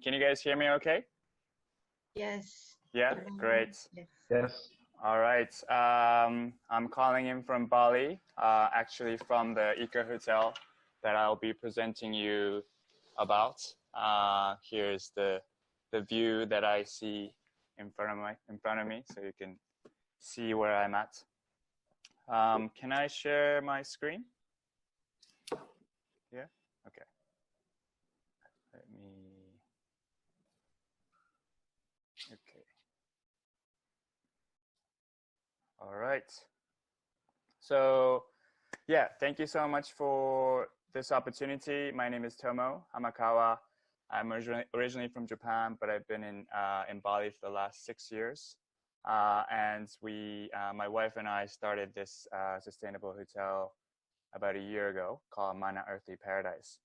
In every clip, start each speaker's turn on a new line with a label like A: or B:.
A: Can you guys hear me okay?
B: Yes.
A: Yeah, great.
B: Yes.
C: Yes.
A: All right. I'm calling in from Bali, actually from the Eco Hotel that I'll be presenting you about. Here's the view that I see in front of me, so you can see where I'm at. Can I share my screen? Yeah. Okay. Let me. Okay. All right. So, yeah, thank you so much for this opportunity. My name is Tomo Namakawa. I'm originally from Japan, but I've been in Bali for the last 6 years. And my wife and I started this sustainable hotel about a year ago called Mana Earthly Paradise.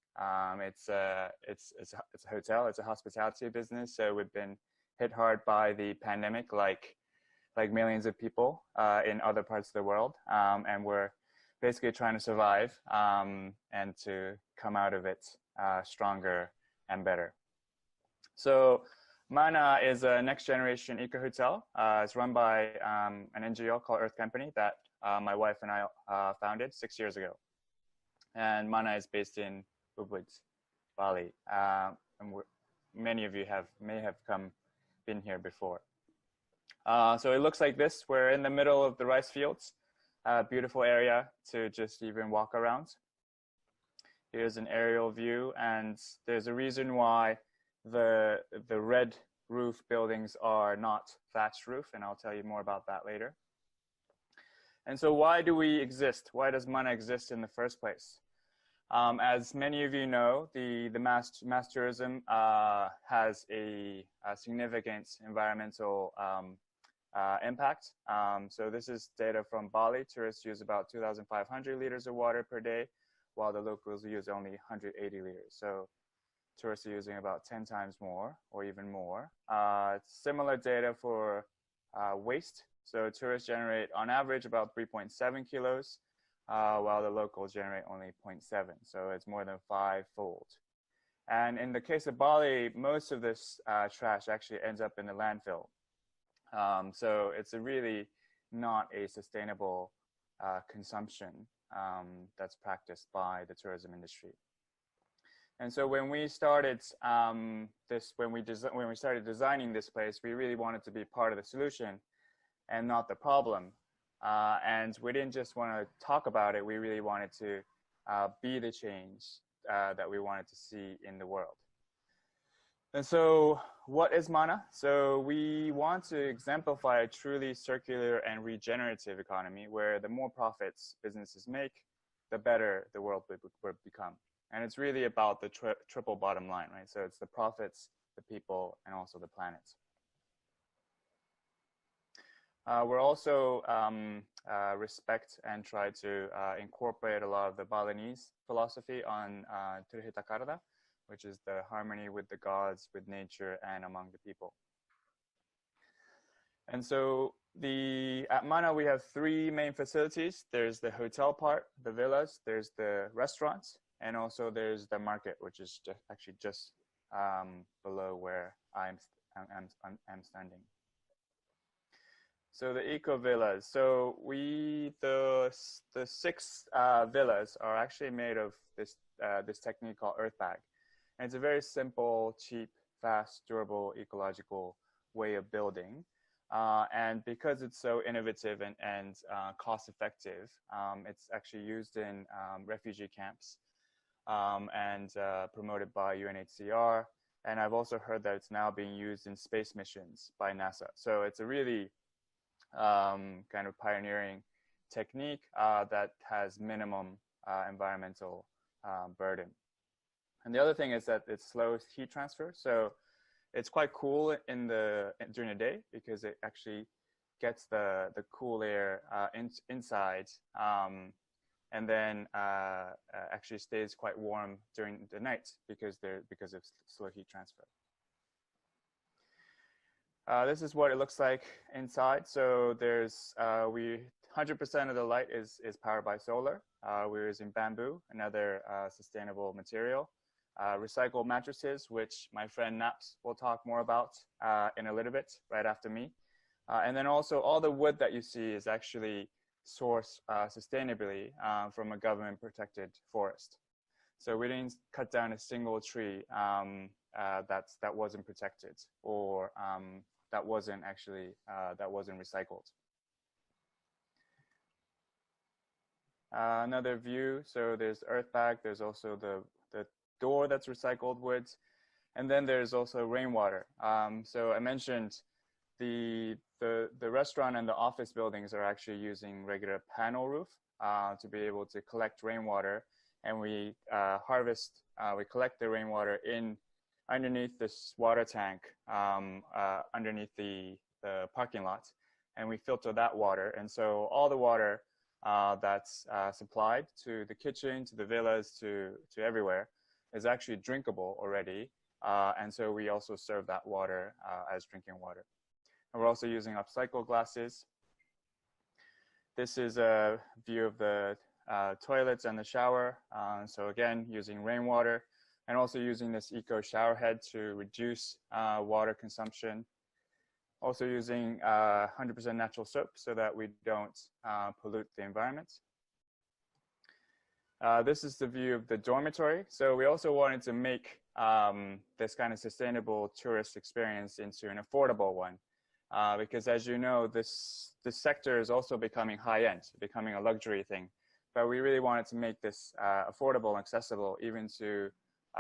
A: It's a hotel. It's a hospitality business. So we've been hit hard by the pandemic, like millions of people in other parts of the world, and we're basically trying to survive and to come out of it stronger and better. So Mana is a next generation eco hotel. It's run by an NGO called Earth Company that my wife and I founded 6 years ago. And Mana is based in Ubud, Bali. And many of you may have been here before. So it looks like this. We're in the middle of the rice fields. Beautiful area to just even walk around. Here's an aerial view, and there's a reason why the red roof buildings are not thatched roof, and I'll tell you more about that later. And so why do we exist? Why does Mana exist in the first place? As many of you know, the mass tourism has a significant environmental impact. So this is data from Bali. Tourists use about 2,500 liters of water per day, while the locals use only 180 liters. So tourists are using about 10 times more or even more. Similar data for waste. So tourists generate on average about 3.7 kilos, while the locals generate only 0.7. So it's more than 5-fold. And in the case of Bali, most of this trash actually ends up in the landfill. So it's really not a sustainable consumption that's practiced by the tourism industry. And so when we started when we started designing this place, we really wanted to be part of the solution and not the problem. And we didn't just want to talk about it. We really wanted to be the change that we wanted to see in the world. And so what is Mana? So we want to exemplify a truly circular and regenerative economy where the more profits businesses make, the better the world would become. And it's really about the triple bottom line, right? So it's the profits, the people, and also the planet. We're also respect and try to incorporate a lot of the Balinese philosophy on Tirhita Karada, which is the harmony with the gods, with nature, and among the people. And so at Mana, we have 3 main facilities. There's the hotel part, the villas, there's the restaurants, and also there's the market, which is actually just below where I'm standing. So the eco villas. So the 6 villas are actually made of this technique called earth bag. And it's a very simple, cheap, fast, durable, ecological way of building. And because it's so innovative and cost effective, it's actually used in refugee camps and promoted by UNHCR. And I've also heard that it's now being used in space missions by NASA. So it's a really kind of pioneering technique that has minimum environmental burden. And the other thing is that it slows heat transfer. So it's quite cool during the day because it actually gets the cool air inside and then actually stays quite warm during the night because of slow heat transfer. This is what it looks like inside. So there's 100% of the light is powered by solar. We're using bamboo, another sustainable material. recycled mattresses, which my friend Naps will talk more about in a little bit, right after me. And then also all the wood that you see is actually sourced sustainably from a government protected forest. So we didn't cut down a single tree that wasn't protected or that wasn't recycled. Another view, so there's earth bag, there's also the door that's recycled wood, and then there's also rainwater. So I mentioned the restaurant and the office buildings are actually using regular panel roof to be able to collect rainwater, and we collect the rainwater underneath this water tank underneath the parking lot, and we filter that water. And so all the water that's supplied to the kitchen, to the villas, to everywhere is actually drinkable already. And so we also serve that water as drinking water. And we're also using upcycled glasses. This is a view of the toilets and the shower. So again, using rainwater and also using this eco shower head to reduce water consumption. Also using 100% natural soap so that we don't pollute the environment. This is the view of the dormitory. So we also wanted to make this kind of sustainable tourist experience into an affordable one. Because as you know, this sector is also becoming high-end, becoming a luxury thing. But we really wanted to make this affordable and accessible even to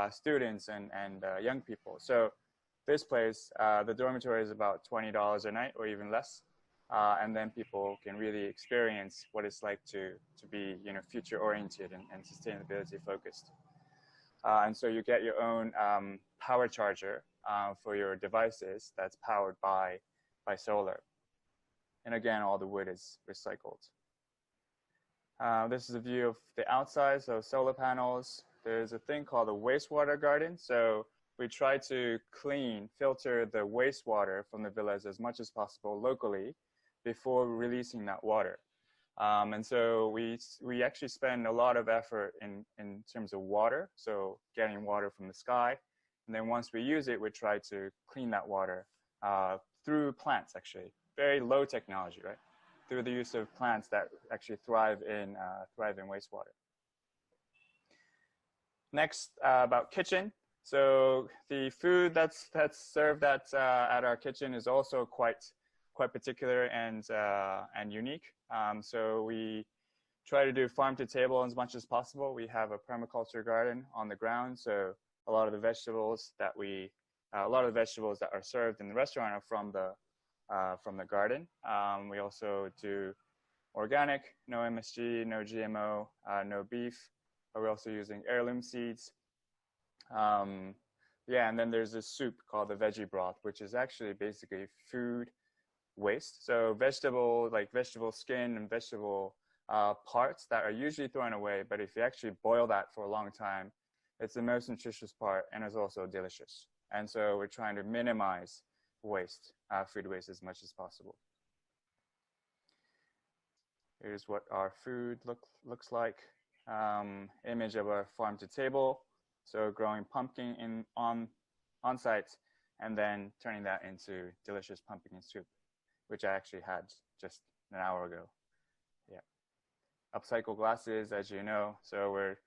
A: students and young people. So this place, the dormitory is about $20 a night or even less. And then people can really experience what it's like to be, future oriented and sustainability focused. And so you get your own power charger for your devices that's powered by solar. And again, all the wood is recycled. This is a view of the outside, so solar panels. There's a thing called a wastewater garden. So we try to filter the wastewater from the villas as much as possible locally before releasing that water. And so we actually spend a lot of effort in terms of water, so getting water from the sky. And then once we use it, we try to clean that water through plants, actually. Very low technology, right? Through the use of plants that actually thrive in wastewater. Next, about kitchen. So the food that's served at our kitchen is also quite particular and unique. So we try to do farm to table as much as possible. We have a permaculture garden on the ground, so a lot of the vegetables that are served in the restaurant are from the garden. We also do organic, no MSG, no GMO, no beef. We're also using heirloom seeds. Yeah, and then there's this soup called the veggie broth, which is actually basically food waste. So vegetable skin and vegetable parts that are usually thrown away, but if you actually boil that for a long time, it's the most nutritious part and is also delicious. And so we're trying to minimize waste, food waste as much as possible. Here's what our food looks like. Image of our farm to table. So growing pumpkin on site and then turning that into delicious pumpkin soup, which I actually had just an hour ago. Yeah. Upcycle glasses, as you know. So we're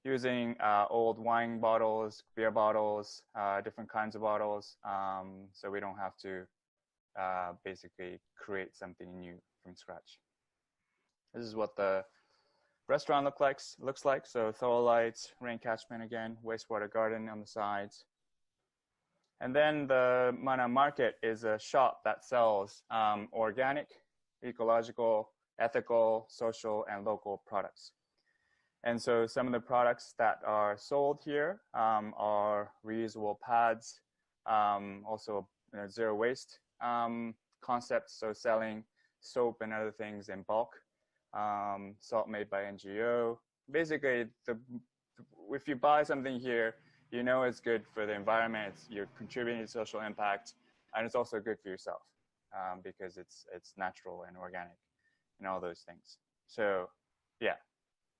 A: using old wine bottles, beer bottles, different kinds of bottles. So we don't have to basically create something new from scratch. This is what the restaurant looks like. So solar lights, rain catchment again, wastewater garden on the sides. And then the Mana Market is a shop that sells organic, ecological, ethical, social, and local products. And so some of the products that are sold here are reusable pads, also zero waste concepts, so selling soap and other things in bulk, salt made by NGO. Basically, if you buy something here, you know it's good for the environment, you're contributing to social impact, and it's also good for yourself because it's natural and organic and all those things. So yeah,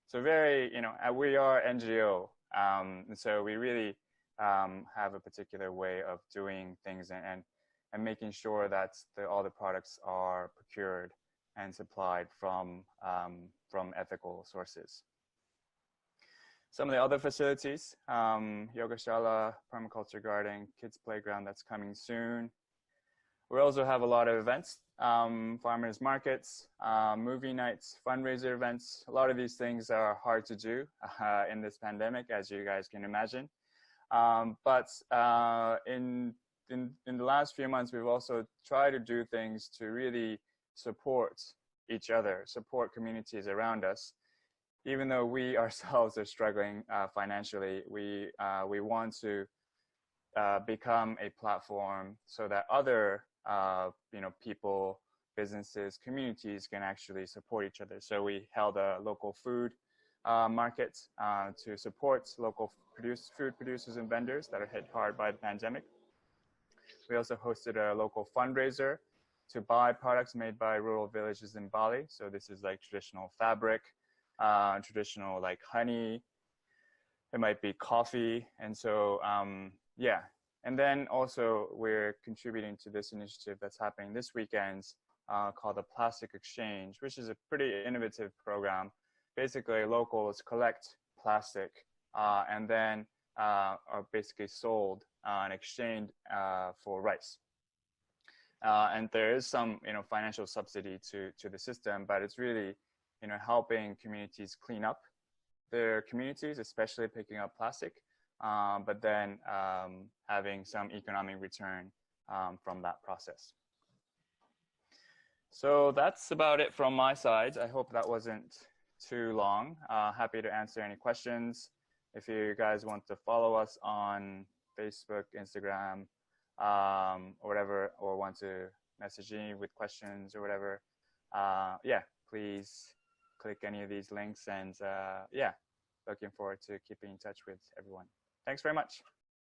A: so very, we are NGO, And so we really have a particular way of doing things and making sure that all the products are procured and supplied from ethical sources. Some of the other facilities, Yogashala, permaculture garden, kids playground that's coming soon. We also have a lot of events, farmers markets, movie nights, fundraiser events. A lot of these things are hard to do in this pandemic, as you guys can imagine. But in the last few months, we've also tried to do things to really support each other, support communities around us. Even though we ourselves are struggling financially, we want to become a platform so that other people, businesses, communities can actually support each other. So we held a local food market to support local food producers and vendors that are hit hard by the pandemic. We also hosted a local fundraiser to buy products made by rural villages in Bali. So this is like traditional fabric, traditional like honey, it might be coffee. And so, yeah. And then also we're contributing to this initiative that's happening this weekend called the Plastic Exchange, which is a pretty innovative program. Basically, locals collect plastic and then are basically sold and exchanged for rice. And there is some, financial subsidy to the system, but it's really, helping communities clean up their communities, especially picking up plastic, but then having some economic return from that process. So that's about it from my side. I hope that wasn't too long. Happy to answer any questions. If you guys want to follow us on Facebook, Instagram, or whatever, or want to message me with questions or whatever, yeah, please click any of these links. And yeah, looking forward to keeping in touch with everyone. Thanks very much.